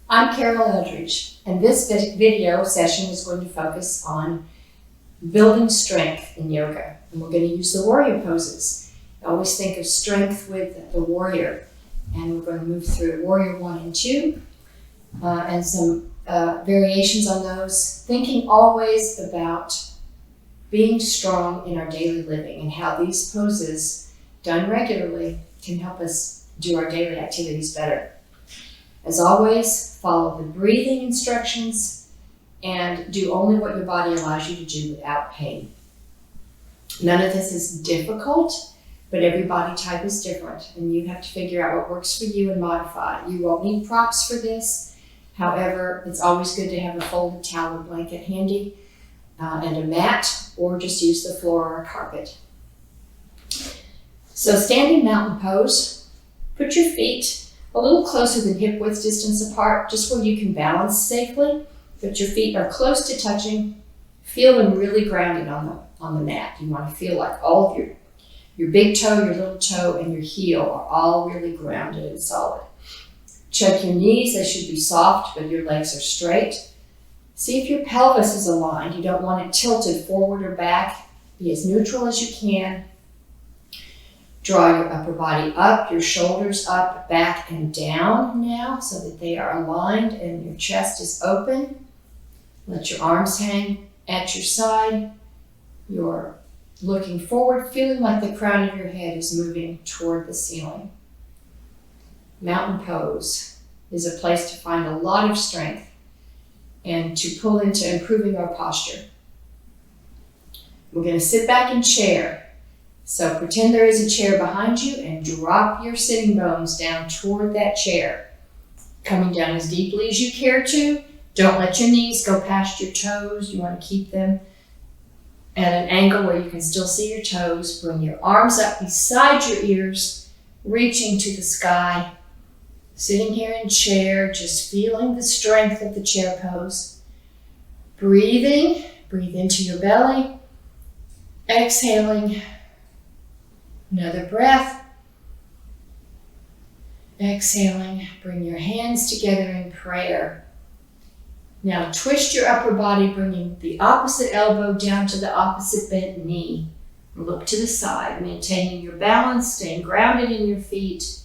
I'm Carol Eldridge, and this video session is going to focus on building strength in yoga. And we're going to use the warrior poses. I always think of strength with the warrior, and we're going to move through warrior 1 and 2 and some variations on those, thinking always about being strong in our daily living and how these poses done regularly can help us do our daily activities better. As always, follow the breathing instructions and do only what your body allows you to do without pain. None of this is difficult, but every body type is different, and you have to figure out what works for you and modify. You won't need props for this. However, it's always good to have a folded towel or blanket handy and a mat, or just use the floor or a carpet. So standing mountain pose, put your feet a little closer than hip width distance apart, just where you can balance safely, but your feet are close to touching. Feel them really grounded on the mat. You want to feel like all of your big toe, your little toe, and your heel are all really grounded and solid. Check your knees. They should be soft, but your legs are straight. See if your pelvis is aligned. You don't want it tilted forward or back. Be as neutral as you can. Draw your upper body up, your shoulders up, back, and down now so that they are aligned and your chest is open. Let your arms hang at your side. You're looking forward, feeling like the crown of your head is moving toward the ceiling. Mountain pose is a place to find a lot of strength and to pull into improving our posture. We're going to sit back in chair. So pretend there is a chair behind you and drop your sitting bones down toward that chair, coming down as deeply as you care to. Don't let your knees go past your toes. You want to keep them at an angle where you can still see your toes. Bring your arms up beside your ears, reaching to the sky. Sitting here in chair, just feeling the strength of the chair pose. Breathing, breathe into your belly. Exhaling. Another breath. Exhaling, bring your hands together in prayer. Now twist your upper body, bringing the opposite elbow down to the opposite bent knee. Look to the side, maintaining your balance, staying grounded in your feet.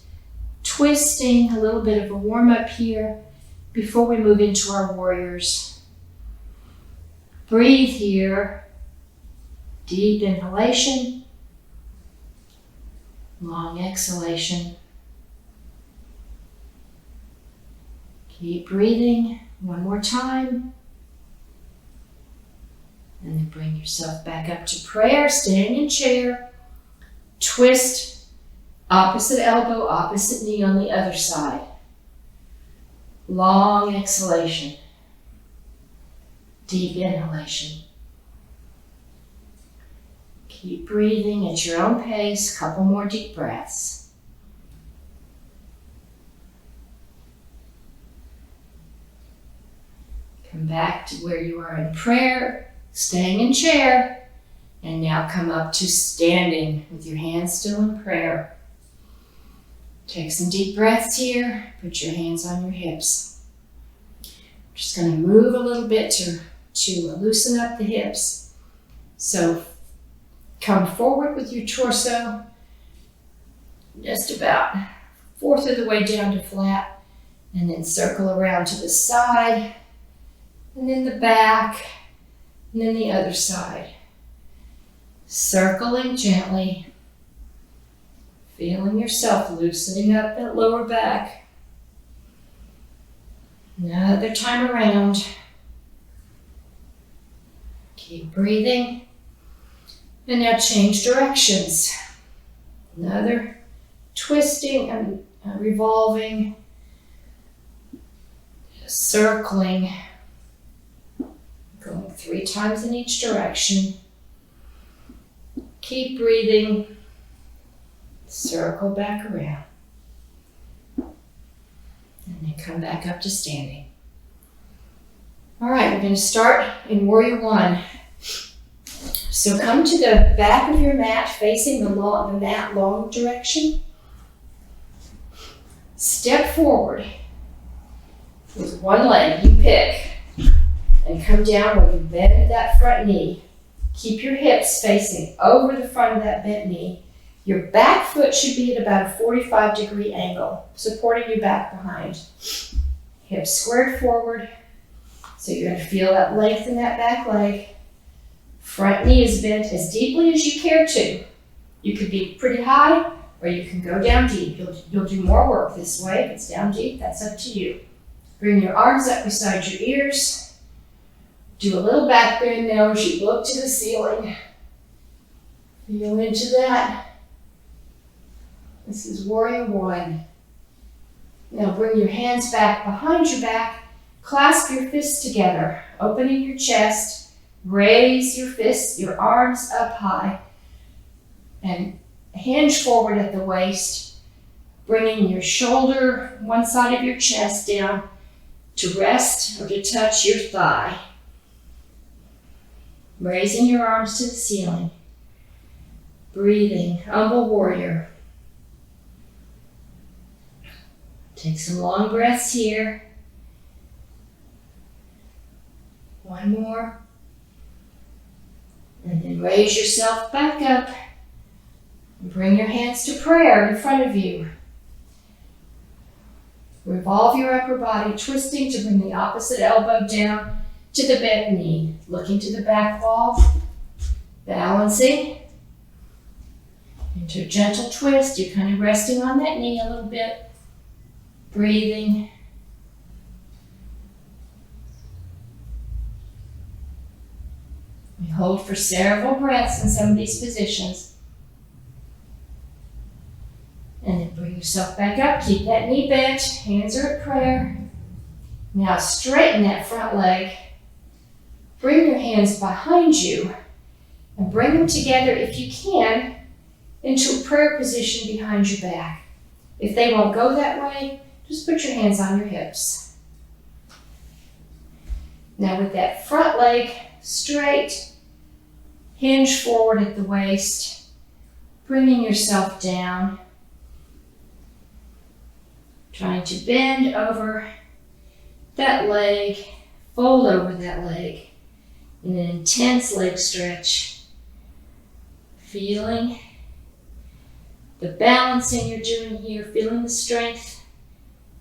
Twisting, a little bit of a warm up here before we move into our warriors. Breathe here. Deep inhalation. Long exhalation. Keep breathing. One more time. And then bring yourself back up to prayer, staying in chair. Twist, opposite elbow, opposite knee on the other side. Long exhalation. Deep inhalation. Keep breathing at your own pace. Couple more deep breaths. Come back to where you are in prayer, staying in chair, and now come up to standing with your hands still in prayer. Take some deep breaths here. Put your hands on your hips. Just going to move a little bit to loosen up the hips. So come forward with your torso, just about 1/4 of the way down to flat, and then circle around to the side, and then the back, and then the other side. Circling gently, feeling yourself loosening up that lower back. Another time around. Keep breathing. And now change directions. Another twisting and revolving, circling, going 3 times in each direction. Keep breathing. Circle back around. And then come back up to standing. All right, we're going to start in Warrior 1. So come to the back of your mat, facing the mat long direction. Step forward. With one leg, you pick. And come down where you bend that front knee. Keep your hips facing over the front of that bent knee. Your back foot should be at about a 45-degree angle, supporting your back behind. Hips squared forward. So you're going to feel that length in that back leg. Front knee is bent as deeply as you care to. You could be pretty high, or you can go down deep. You'll do more work this way. If it's down deep, that's up to you. Bring your arms up beside your ears. Do a little back bend now as you look to the ceiling. Feel into that. This is warrior one. Now bring your hands back behind your back. Clasp your fists together, opening your chest. Raise your fists, your arms up high. And hinge forward at the waist, bringing your shoulder, one side of your chest down to rest or to touch your thigh. Raising your arms to the ceiling. Breathing, humble warrior. Take some long breaths here. One more. And then raise yourself back up. And bring your hands to prayer in front of you. Revolve your upper body, twisting to bring the opposite elbow down to the bent knee. Looking to the back wall. Balancing. Into a gentle twist. You're kind of resting on that knee a little bit. Breathing. We hold for several breaths in some of these positions. And then bring yourself back up. Keep that knee bent. Hands are at prayer. Now straighten that front leg. Bring your hands behind you and bring them together, if you can, into a prayer position behind your back. If they won't go that way, just put your hands on your hips. Now with that front leg straight, hinge forward at the waist, bringing yourself down, trying to bend over that leg, fold over that leg in an intense leg stretch, feeling the balancing you're doing here, feeling the strength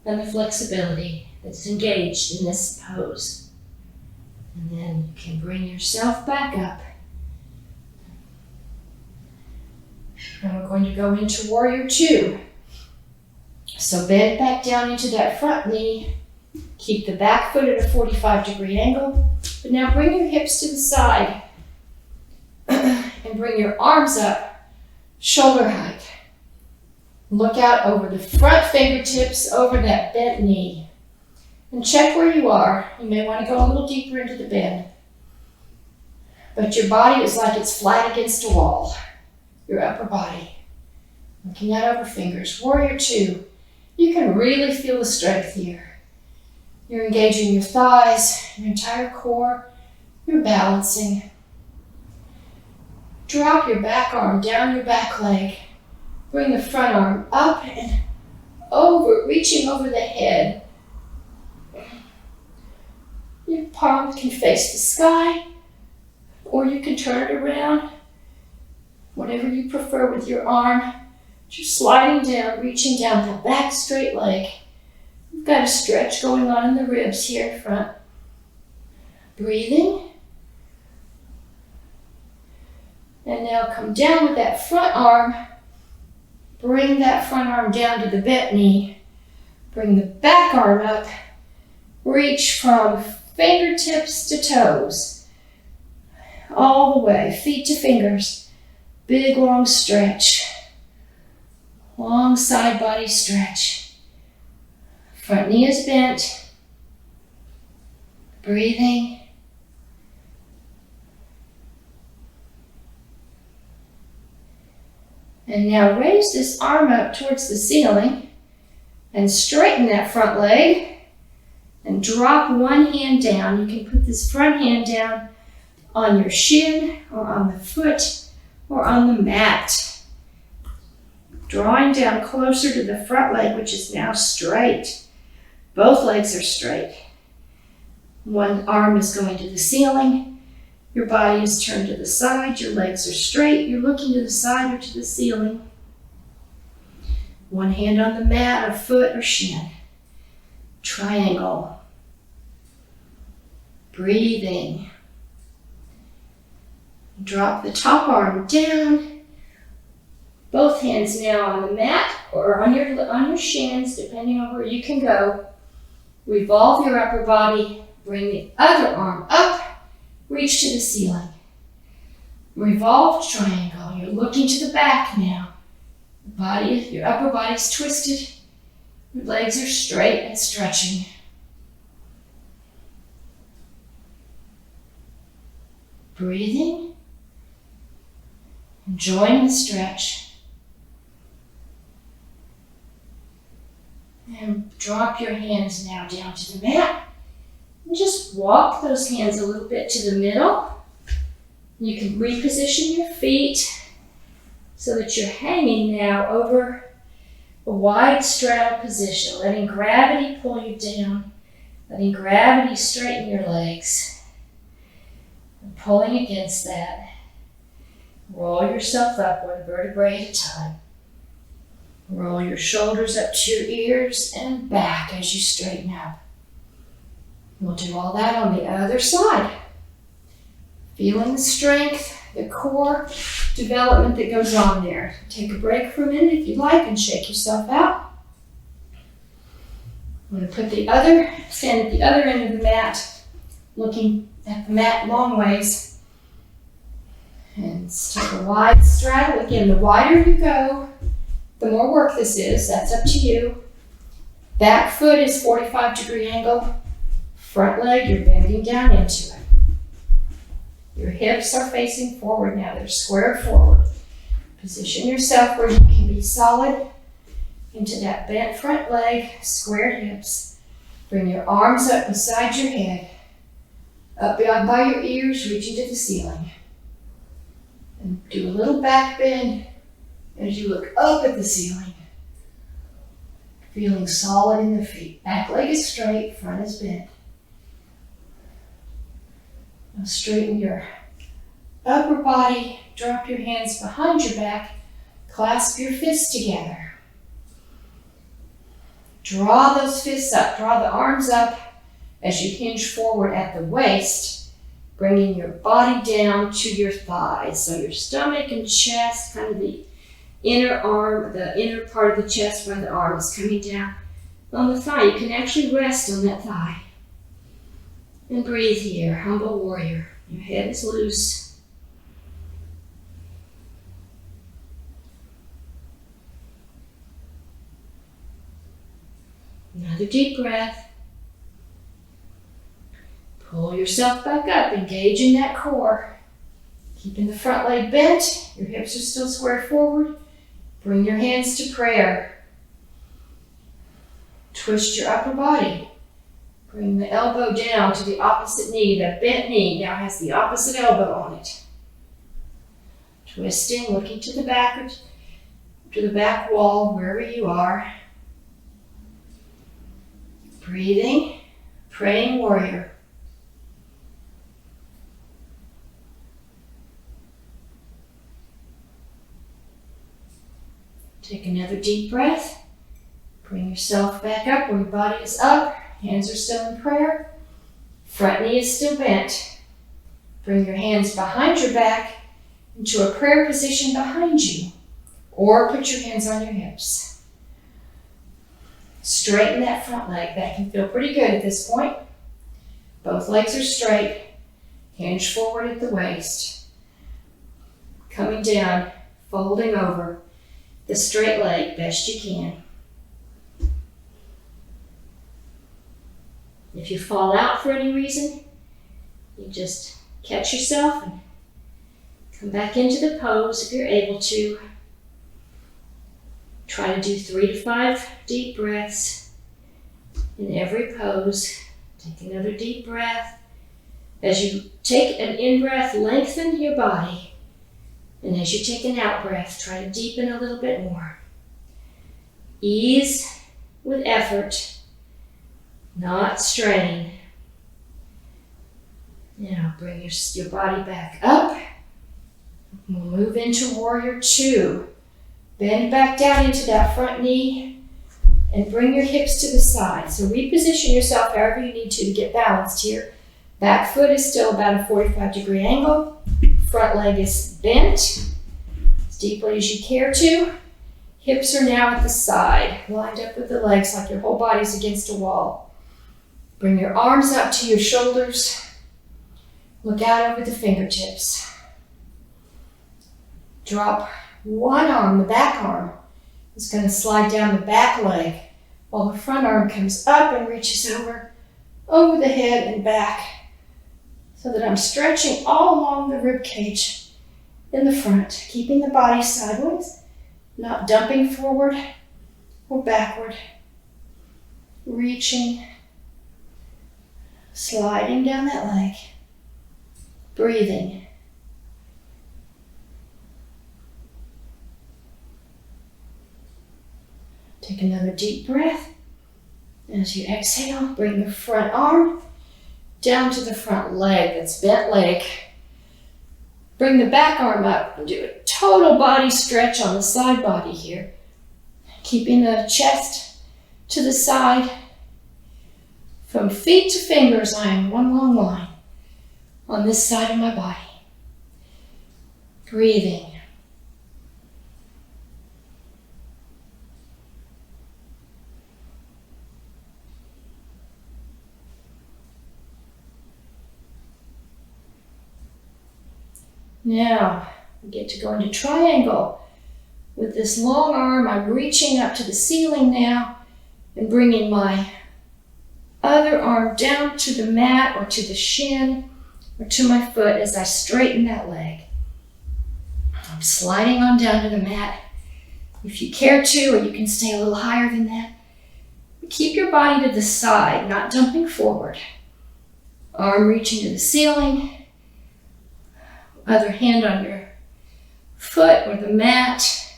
and the flexibility that's engaged in this pose. And then you can bring yourself back up. And we're going to go into warrior two. So bend back down into that front knee. Keep the back foot at a 45-degree angle. But now bring your hips to the side. And bring your arms up, shoulder height. Look out over the front fingertips, over that bent knee. And check where you are. You may want to go a little deeper into the bend. But your body is like it's flat against a wall. Your upper body. Looking out over fingers. Warrior two. You can really feel the strength here. You're engaging your thighs, your entire core. You're balancing. Drop your back arm down your back leg. Bring the front arm up and over, reaching over the head. Your palm can face the sky, or you can turn it around. Whatever you prefer with your arm. Just sliding down, reaching down that back straight leg. We've got a stretch going on in the ribs here in front. Breathing. And now come down with that front arm. Bring that front arm down to the bent knee. Bring the back arm up. Reach from fingertips to toes. All the way, feet to fingers. Big long stretch. Long side body stretch. Front knee is bent. Breathing. And now raise this arm up towards the ceiling and straighten that front leg and drop one hand down. You can put this front hand down on your shin or on the foot or on the mat. Drawing down closer to the front leg, which is now straight. Both legs are straight. One arm is going to the ceiling. Your body is turned to the side. Your legs are straight. You're looking to the side or to the ceiling. One hand on the mat or foot or shin. Triangle. Breathing. Drop the top arm down. Both hands now on the mat or on your shins, depending on where you can go. Revolve your upper body. Bring the other arm up. Reach to the ceiling. Revolved triangle. You're looking to the back now. Your upper body's twisted. Your legs are straight and stretching. Breathing. Enjoying the stretch. And drop your hands now down to the mat. And just walk those hands a little bit to the middle. You can reposition your feet so that you're hanging now over a wide straddle position, letting gravity pull you down, letting gravity straighten your legs, and pulling against that. Roll yourself up one vertebrae at a time. Roll your shoulders up to your ears and back as you straighten up. We'll do all that on the other side. Feeling the strength, the core development that goes on there. Take a break for a minute if you like and shake yourself out. I'm going to stand at the other end of the mat, looking at the mat long ways. And take a wide straddle. Again, the wider you go, the more work this is. That's up to you. Back foot is 45-degree angle. Front leg, you're bending down into it. Your hips are facing forward now. They're squared forward. Position yourself where you can be solid into that bent front leg, squared hips. Bring your arms up beside your head, up by your ears, reaching to the ceiling. And do a little back bend as you look up at the ceiling. Feeling solid in the feet. Back leg is straight, front is bent. Now straighten your upper body. Drop your hands behind your back. Clasp your fists together. Draw those fists up. Draw the arms up as you hinge forward at the waist, bringing your body down to your thighs. So your stomach and chest, kind of the inner arm, the inner part of the chest where the arm is coming down on the thigh. You can actually rest on that thigh. And breathe here, humble warrior. Your head is loose. Another deep breath. Pull yourself back up, engaging that core. Keeping the front leg bent, your hips are still squared forward. Bring your hands to prayer. Twist your upper body. Bring the elbow down to the opposite knee. That bent knee now has the opposite elbow on it. Twisting, looking to the back wall, wherever you are. Breathing, praying warrior. Take another deep breath. Bring yourself back up where your body is up. Hands are still in prayer. Front knee is still bent. Bring your hands behind your back into a prayer position behind you. Or put your hands on your hips. Straighten that front leg. That can feel pretty good at this point. Both legs are straight. Hinge forward at the waist. Coming down, folding over the straight leg best you can. If you fall out for any reason, you just catch yourself and come back into the pose if you're able to. Try to do 3 to 5 deep breaths in every pose. Take another deep breath. As you take an in-breath, lengthen your body. And as you take an out-breath, try to deepen a little bit more. Ease with effort. not strain. Now bring your body back up. We'll move into warrior two. Bend back down into that front knee and bring your hips to the side. So reposition yourself however you need to get balanced here. Back foot is still about a 45-degree angle. Front leg is bent as deeply as you care to. Hips are now at the side, lined up with the legs like your whole body's against a wall. Bring your arms up to your shoulders. Look out over the fingertips. Drop one arm, the back arm, is going to slide down the back leg while the front arm comes up and reaches over the head and back so that I'm stretching all along the rib cage in the front, keeping the body sideways, not dumping forward or backward, reaching, sliding down that leg, breathing. Take another deep breath. As you exhale, bring the front arm down to the front leg, that's bent leg. Bring the back arm up and do a total body stretch on the side body here. Keeping the chest to the side. From feet to fingers, I am one long line on this side of my body. Breathing. Now, we get to go into triangle. With this long arm, I'm reaching up to the ceiling now and bringing my other arm down to the mat or to the shin or to my foot as I straighten that leg. I'm sliding on down to the mat. If you care to, or you can stay a little higher than that, keep your body to the side, not dumping forward. Arm reaching to the ceiling. Other hand on your foot or the mat.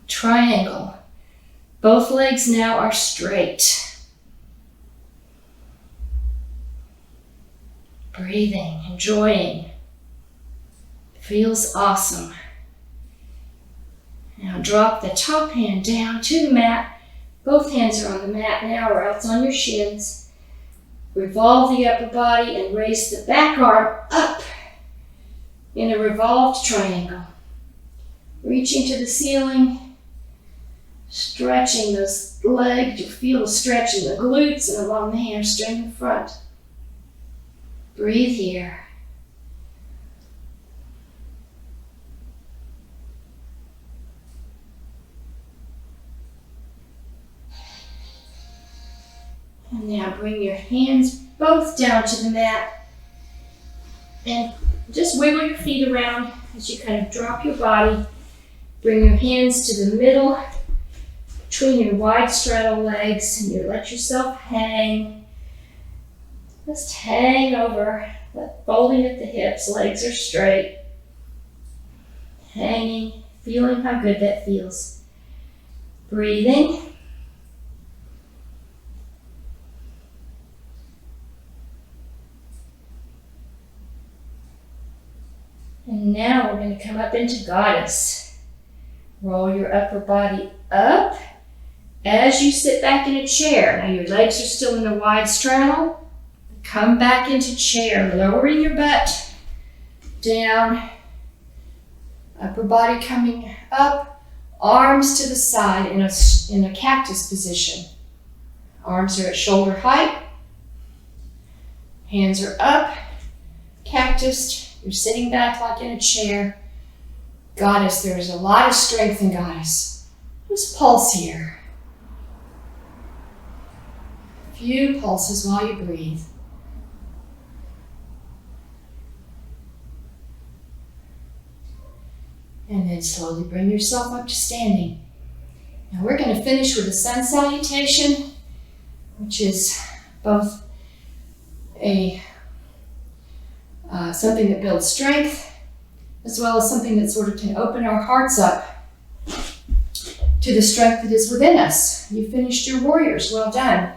Triangle. Both legs now are straight. Breathing, enjoying. Feels awesome. Now drop the top hand down to the mat. Both hands are on the mat now or else on your shins. Revolve the upper body and raise the back arm up in a revolved triangle. Reaching to the ceiling, stretching those legs. You feel the stretch in the glutes and along the hamstring in front. Breathe here. And now bring your hands both down to the mat and just wiggle your feet around as you kind of drop your body. Bring your hands to the middle between your wide straddle legs and you let yourself hang. Just hang over, folding at the hips, legs are straight. Hanging, feeling how good that feels. Breathing. And now we're going to come up into goddess. Roll your upper body up as you sit back in a chair. Now your legs are still in a wide straddle. Come back into chair, lowering your butt down. Upper body coming up. Arms to the side in a cactus position. Arms are at shoulder height. Hands are up. Cactus. You're sitting back like in a chair. Goddess, there's a lot of strength in goddess. Just pulse here. A few pulses while you breathe. And then slowly bring yourself up to standing. Now we're going to finish with a sun salutation, which is both a something that builds strength, as well as something that sort of can open our hearts up to the strength that is within us. You finished your warriors, well done.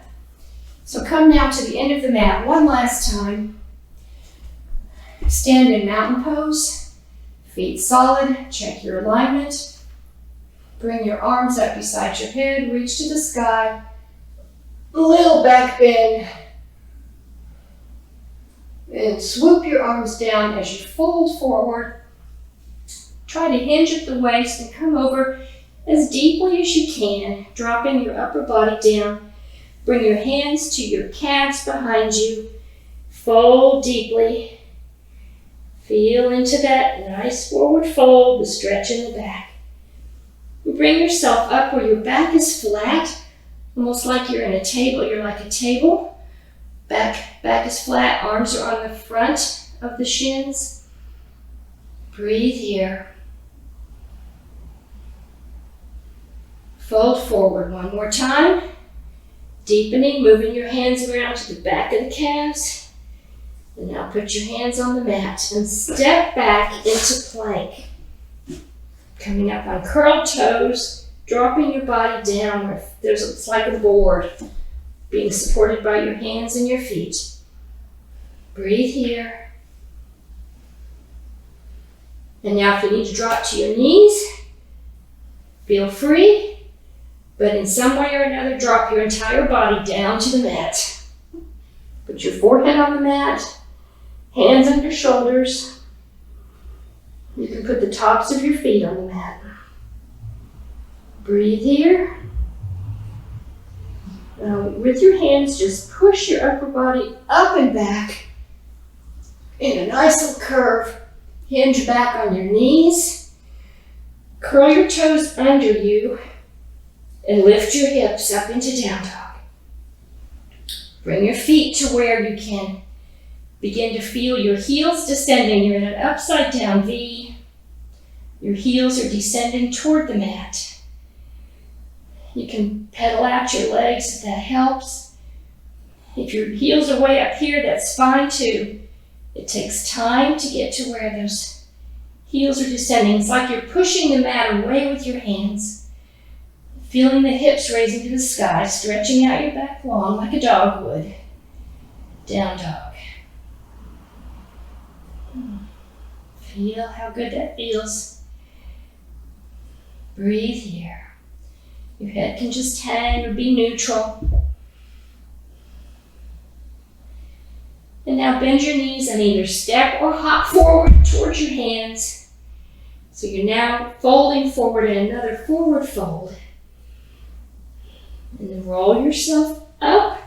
So come now to the end of the mat one last time. Stand in mountain pose, feet solid, check your alignment. Bring your arms up beside your head, reach to the sky. Little back bend. And swoop your arms down as you fold forward. Try to hinge at the waist and come over as deeply as you can, dropping your upper body down. Bring your hands to your calves behind you. Fold deeply. Feel into that nice forward fold, the stretch in the back. Bring yourself up where your back is flat, almost like you're in a table. You're like a table. Back is flat, arms are on the front of the shins. Breathe here. Fold forward one more time. Deepening, moving your hands around to the back of the calves. And now put your hands on the mat and step back into plank. Coming up on curled toes, dropping your body down where it's like a board, being supported by your hands and your feet. Breathe here. And now if you need to drop to your knees, feel free. But in some way or another, drop your entire body down to the mat. Put your forehead on the mat, hands under shoulders. You can put the tops of your feet on the mat. Breathe here. Now, with your hands, just push your upper body up and back in a nice little curve. Hinge back on your knees. Curl your toes under you. And lift your hips up into down dog. Bring your feet to where you can begin to feel your heels descending. You're in an upside down V. Your heels are descending toward the mat. You can pedal out your legs if that helps. If your heels are way up here, that's fine too. It takes time to get to where those heels are descending. It's like you're pushing the mat away with your hands. Feeling the hips raising to the sky, stretching out your back long like a dog would. Down dog. Feel how good that feels. Breathe here. Your head can just hang or be neutral. And now bend your knees and either step or hop forward towards your hands. So you're now folding forward in another forward fold. And then roll yourself up.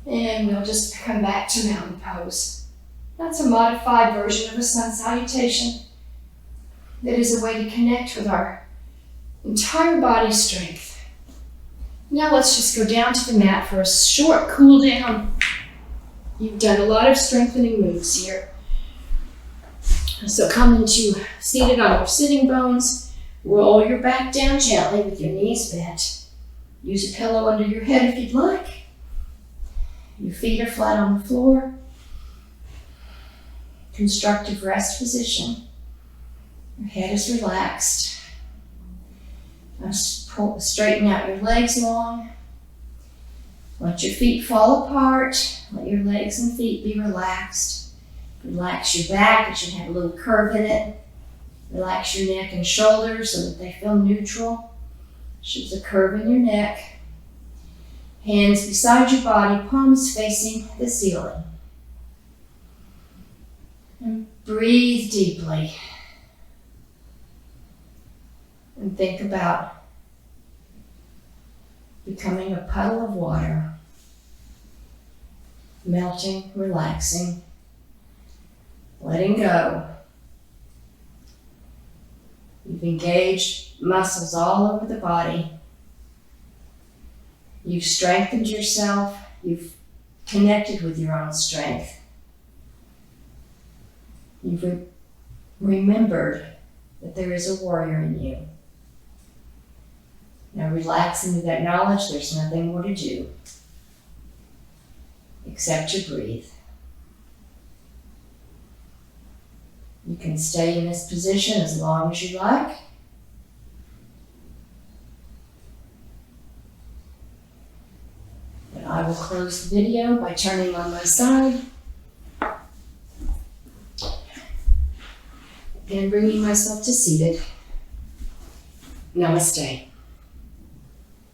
And we'll just come back to mountain pose. That's a modified version of a sun salutation. That is a way to connect with our entire body strength. Now let's just go down to the mat for a short cool down. You've done a lot of strengthening moves here. So come into seated on your sitting bones. Roll your back down gently with your knees bent. Use a pillow under your head if you'd like. Your feet are flat on the floor. Constructive rest position. Your head is relaxed. Now straighten out your legs long. Let your feet fall apart. Let your legs and feet be relaxed. Relax your back. It should have a little curve in it. Relax your neck and shoulders so that they feel neutral. There's a curve in your neck. Hands beside your body, palms facing the ceiling. And breathe deeply. And think about becoming a puddle of water. Melting, relaxing, letting go. You've engaged muscles all over the body. You've strengthened yourself. You've connected with your own strength. You've remembered that there is a warrior in you. Now relax into that knowledge. There's nothing more to do except to breathe. You can stay in this position as long as you like. I will close the video by turning on my side and bringing myself to seated. Namaste.